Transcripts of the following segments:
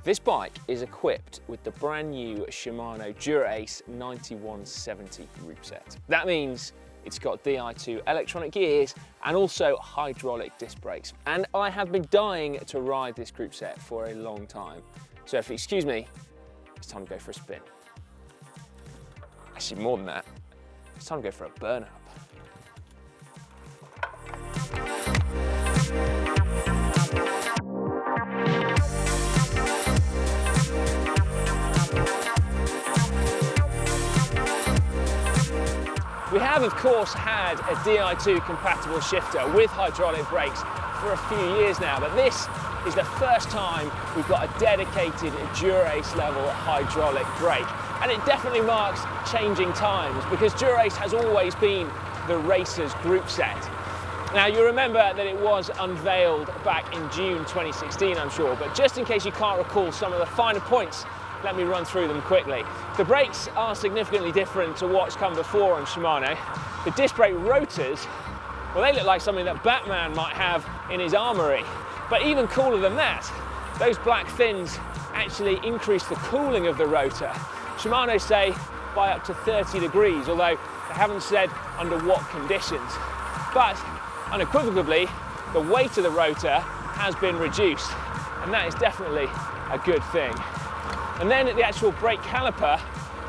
This bike is equipped with the brand new Shimano Dura Ace 9170 Groupset. That means it's got Di2 electronic gears and also hydraulic disc brakes. And I have been dying to ride this Groupset for a long time. So if you excuse me, it's time to go for a spin. Actually, more than that, it's time to go for a burn up. We have, of course, had a Di2 compatible shifter with hydraulic brakes for a few years now, but this is the first time we've got a dedicated Dura Ace level hydraulic brake. And it definitely marks changing times because Dura Ace has always been the racer's Groupset. Now, you remember that it was unveiled back in June 2016, I'm sure, but just in case you can't recall some of the finer points, let me run through them quickly. The brakes are significantly different to what's come before on Shimano. The disc brake rotors, well, they look like something that Batman might have in his armory. But even cooler than that, those black fins actually increase the cooling of the rotor. Shimano say by up to 30 degrees, although they haven't said under what conditions. But unequivocally, the weight of the rotor has been reduced, and that is definitely a good thing. And then the actual brake caliper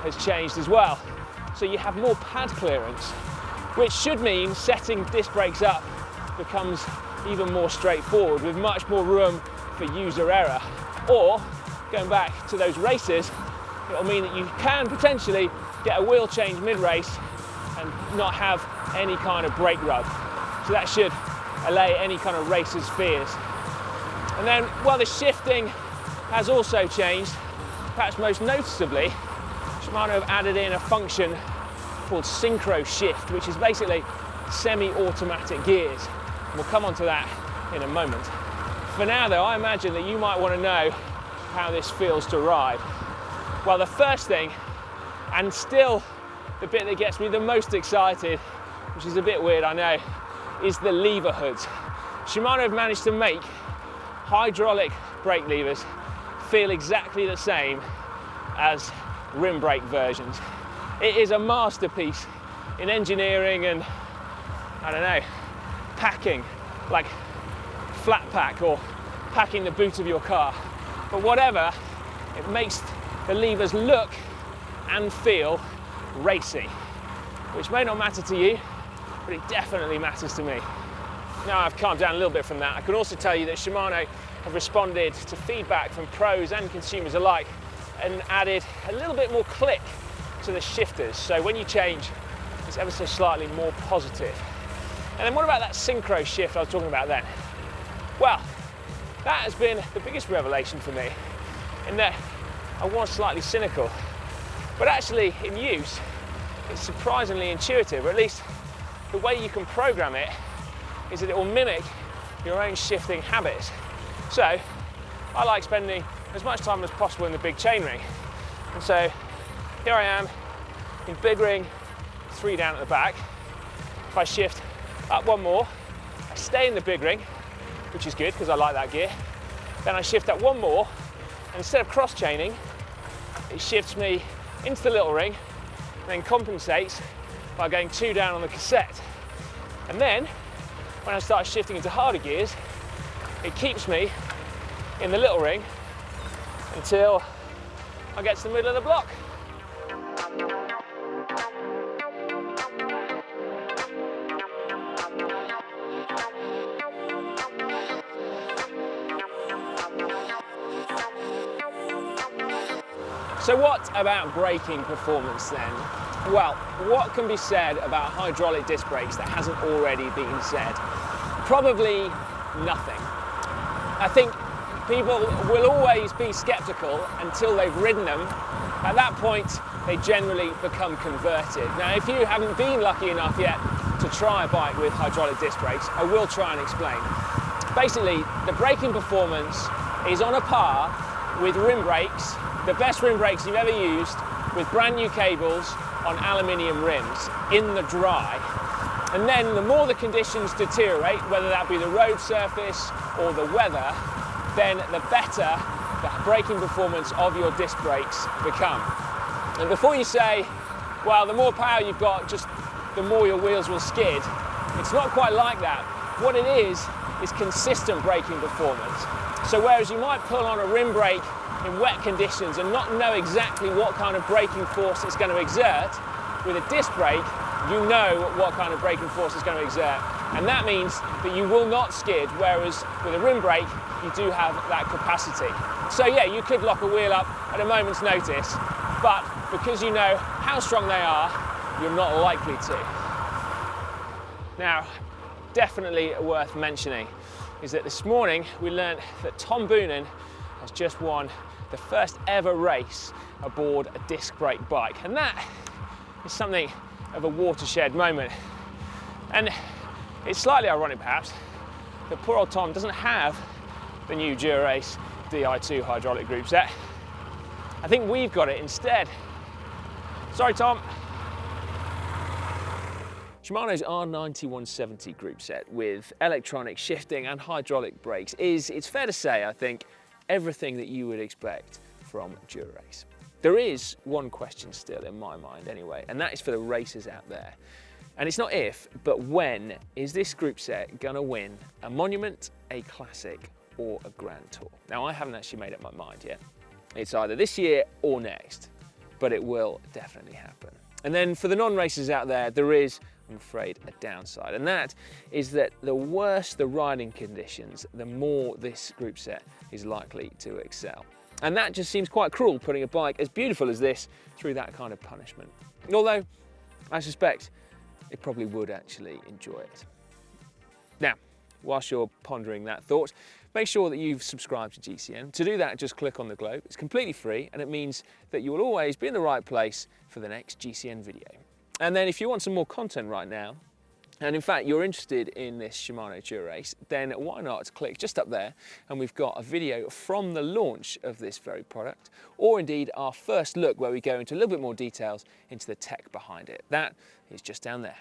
has changed as well. So you have more pad clearance, which should mean setting disc brakes up becomes even more straightforward with much more room for user error. Or, going back to those races, it'll mean that you can potentially get a wheel change mid-race and not have any kind of brake rub. So that should allay any kind of racer's fears. And then, while the shifting has also changed, perhaps most noticeably, Shimano have added in a function called Synchro Shift, which is basically semi-automatic gears. And we'll come on to that in a moment. For now though, I imagine that you might want to know how this feels to ride. Well, the first thing, and still the bit that gets me the most excited, which is a bit weird, I know, is the lever hoods. Shimano have managed to make hydraulic brake levers feel exactly the same as rim brake versions. It is a masterpiece in engineering and, I don't know, packing, like flat pack or packing the boot of your car. But whatever, it makes the levers look and feel racy, which may not matter to you, but it definitely matters to me. Now I've calmed down a little bit from that, I can also tell you that Shimano have responded to feedback from pros and consumers alike and added a little bit more click to the shifters. So when you change, it's ever so slightly more positive. And then what about that Synchro Shift I was talking about then? Well, that has been the biggest revelation for me in that I was slightly cynical, but actually in use, it's surprisingly intuitive, or at least the way you can program it is that it will mimic your own shifting habits. So I like spending as much time as possible in the big chainring. And so here I am in big ring, 3 down at the back. If I shift up one more, I stay in the big ring, which is good because I like that gear. Then I shift up one more, and instead of cross chaining, it shifts me into the little ring and then compensates by going 2 down on the cassette. And then when I start shifting into harder gears, it keeps me in the little ring until I get to the middle of the block. So what about braking performance then? Well, what can be said about hydraulic disc brakes that hasn't already been said? Probably nothing. I think people will always be skeptical until they've ridden them. At that point, they generally become converted. Now, if you haven't been lucky enough yet to try a bike with hydraulic disc brakes, I will try and explain. Basically, the braking performance is on a par with rim brakes, the best rim brakes you've ever used, with brand new cables on aluminium rims in the dry. And then the more the conditions deteriorate, whether that be the road surface or the weather, then the better the braking performance of your disc brakes become? And before you say, well, the more power you've got, just the more your wheels will skid, it's not quite like that. What it is consistent braking performance. So whereas you might pull on a rim brake in wet conditions and not know exactly what kind of braking force it's going to exert, with a disc brake, you know what kind of braking force it's going to exert. And that means that you will not skid, whereas with a rim brake, you do have that capacity. So yeah, you could lock a wheel up at a moment's notice, but because you know how strong they are, you're not likely to. Now, definitely worth mentioning is that this morning we learned that Tom Boonen has just won the first ever race aboard a disc brake bike, and that is something of a watershed moment. And it's slightly ironic perhaps that poor old Tom doesn't have the new Dura Ace Di2 hydraulic group set. I think we've got it instead. Sorry, Tom. Shimano's R9170 group set with electronic shifting and hydraulic brakes is, it's fair to say, I think, everything that you would expect from Dura Ace. There is one question still in my mind anyway, and that is for the racers out there. And it's not if, but when is this group set gonna win a monument, a classic, or a grand tour? Now, I haven't actually made up my mind yet. It's either this year or next, but it will definitely happen. And then for the non-racers out there, there is, I'm afraid, a downside, and that is that the worse the riding conditions, the more this group set is likely to excel. And that just seems quite cruel, putting a bike as beautiful as this through that kind of punishment. Although, I suspect it probably would actually enjoy it. Now, whilst you're pondering that thought, make sure that you've subscribed to GCN. To do that, just click on the globe. It's completely free, and it means that you will always be in the right place for the next GCN video. And then if you want some more content right now, and in fact you're interested in this Shimano Dura Ace, then why not click just up there, and we've got a video from the launch of this very product, or indeed our first look where we go into a little bit more details into the tech behind it. That is just down there.